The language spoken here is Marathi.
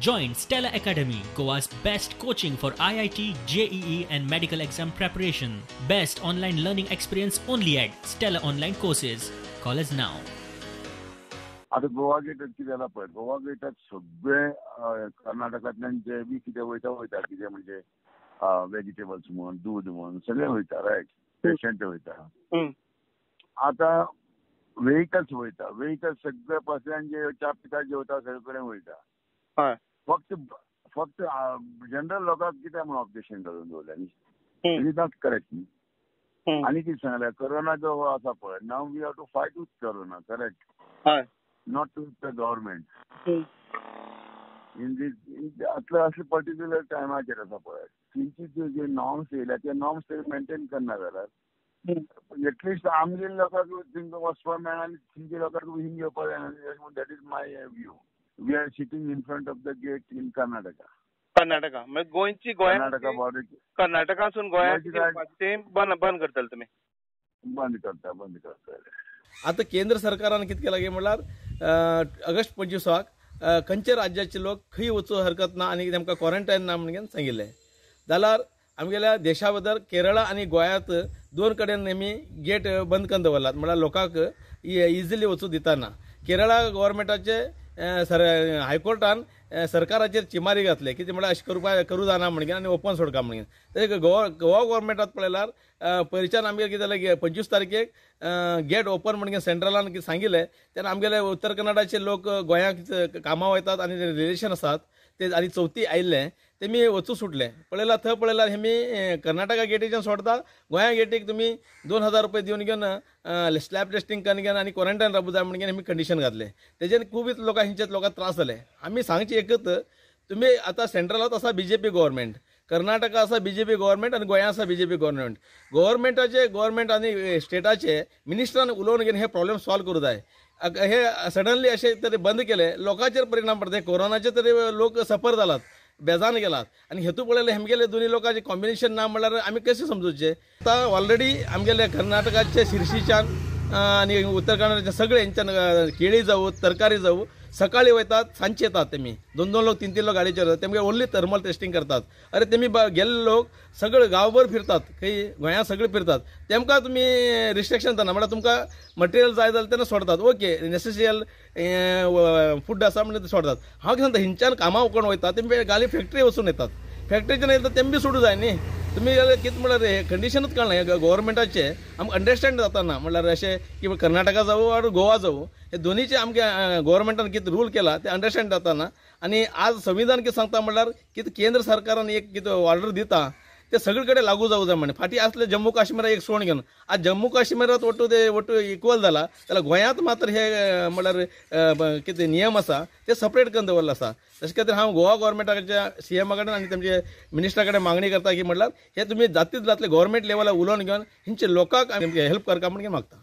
Join Stella Academy, Goa's best coaching for IIT, JEE and medical exam preparation. Best online learning experience only at Stella Online Courses. Call us now. आता गोवा गेटात कितें जाला पळय, गोवा गेटात सगळे कर्नाटकांतल्यान जे बी कितें वयता कितें म्हणजे वेजिटेबल्स म्हण, दूध म्हण सगळे वयता, रायट. पेशंट वयता. आता व्हेकल्स सगळे पसल्यान जे च्या पिता जेवता सगळे कडेन वयता. फक्त जनरल लोकांक कितें म्हणून ऑब्जेक्शन घालून दवरल्या, इट इज नॉट करेक्ट न्ही. आनी कितें सांगलें, कोरोना जो आसा पळय, now we have to fight with corona, correct, not to the government. In असले पर्टिक्युलर टायमाचेर आसा पळय, तेंची जे नॉर्म्स येयल्या ते नॉर्म्स ते मेंटेन करना जाल्यार एटलिस्ट आमगे लोकांक थिंगा वचपाक मेळना आनी तेंच्या लोकांक हिंग घेवपाक जायना. That is my view. We are sitting in front of the gate in Karnataka म्हणजे गोंयची कर्नाटकासून गोंयात ते बंद करतले तुमी? बंद करता. आता केंद्र सरकारान कितें केलां म्हणल्यार ऑगस्ट 25 खंयचे राज्याचे लोक खंय वचूं हरकत ना आनी तेमकां क्वॉरंटायन ना म्हणून सांगिल्लें. जाल्यार आमगेल्या देशा भितर केरळा आनी गोंयांत दोन कडेन आमी गेट बंद करून दवरलात, म्हणल्यार लोकांक इजिली वचूं दितना. केरळा गव्हर्मेंटाचे हायकोर्टान सरकाराचेर चिमारी घातले, कितें म्हळ्यार अशें करूं जायना म्हणून आनी ओपन सोडका म्हणून. तशें गोवा गव्हर्मेंटात पळयल्यार पयलींच्यान आमगे कितें जालें, 25 तारखेक गेट ओपन म्हणून सेंट्रलान कितें सांगिल्लें तेन्ना आमगेले उत्तर कन्नडाचे लोक गोंयांत कामां वयतात आनी रिलेशन आसात ते आनी चवथी आयिल्ले तेमी वचूं सुटले. पळयल्यार थंय पळयल्यार हेमी कर्नाटका गेटीच्यान सोडता, गोंया गेटीक तुमी 2000 रुपये दिवन घेवन स्लॅब टेस्टिंग करून घेवन आनी क्वॉरंटायन रावूं जाय म्हणून आमी कंडिशन घातले. तेजेर खूब लोकांक त्रास जाले. आमी सांगचे एकच, तुमी आतां सेंट्रलांत आसा बीजेपी गव्हर्मेंट, कर्नाटका आसा बीजेपी गव्हर्मेंट आनी गोंया आसा बीजेपी गव्हर्मेंट. गव्हर्मेंट आनी स्टेटाचे मिनिस्टरान उलोवन घेवन हे प्रॉब्लेम सॉल्व करूं जाय. हे सडनली अशें तरी बंद केले, लोकांचेर परिणाम पडटा. कोरोनाचे तरी लोक सफर जालात, बेजान गेलात आनी हेतू पळयले हेमगेले दोन्ही लोकांचे कॉम्बिनेशन ना म्हणल्यार आमी कशें समजूचे. आतां ऑलरेडी आमगेले कर्नाटकाचे शिर्शीच्यान आनी उत्तर कन्नडाचे सगळे हेंच्यान केळी जावं तरकारी जावं सकाळी वयतात सांजचे येतात. तेमी 2 लोक 3 लोक गाडयेचेर वतात, तेमगे ओन्ली थर्मल टेस्टिंग करतात. अरे तेमी गेल्ले लोक सगळे गांवभर फिरतात, खंय गोंयांत सगळे फिरतात. तेमकां तुमी रिस्ट्रिक्शन जाना म्हणल्यार तुमकां मटेरियल जाय जाल्यार तेन्ना सोडतात. ओके, नेसेसियल फूड आसा म्हणून ते सोडतात. हांव कितें सांगता, हिंच्यान कामां कोण वयतात तेमी गाली फॅक्टरी वचून येतात. फॅक्टरीच्यान येतात तेमी बी सोडूं जाय न्ही. तुमी कितें म्हळ्यार हे कंडिशनूच कळना गव्हर्मेंटाचे आमकां अंडरस्टँड जाताना. म्हळ्यार अशें की कर्नाटका जावं वा गोवा जावं हे दोनीचे आमच्या गव्हर्मेंटान कितें रूल केला ते अंडरस्टँड जाताना. आनी आज संविधान कितें सांगता म्हणल्यार कितें केंद्र सरकारान एक कितें ऑर्डर दिता ते सगळे कडेन लागू जावं जाय म्हणे. फाटीं आसले जम्मू काश्मीराक एक सोडून घेवन आज जम्मू काश्मीरात वटू इक्वल जाला, जाल्यार गोंयांत मात्र हे म्हळ्यार कितें नियम आसा ते सपरेट करून दवरले आसा. तशें खातीर हांव गोवा गव्हर्मेंटाच्या सीएमा कडेन आनी तेमचे मिनिस्टरा कडेन मागणी करता की म्हळ्यार हे तुमी जातींत जातले गव्हर्मेंट लेवलार उलोवन घेवन हेंचे लोकांक हेल्प करता म्हणून मागता.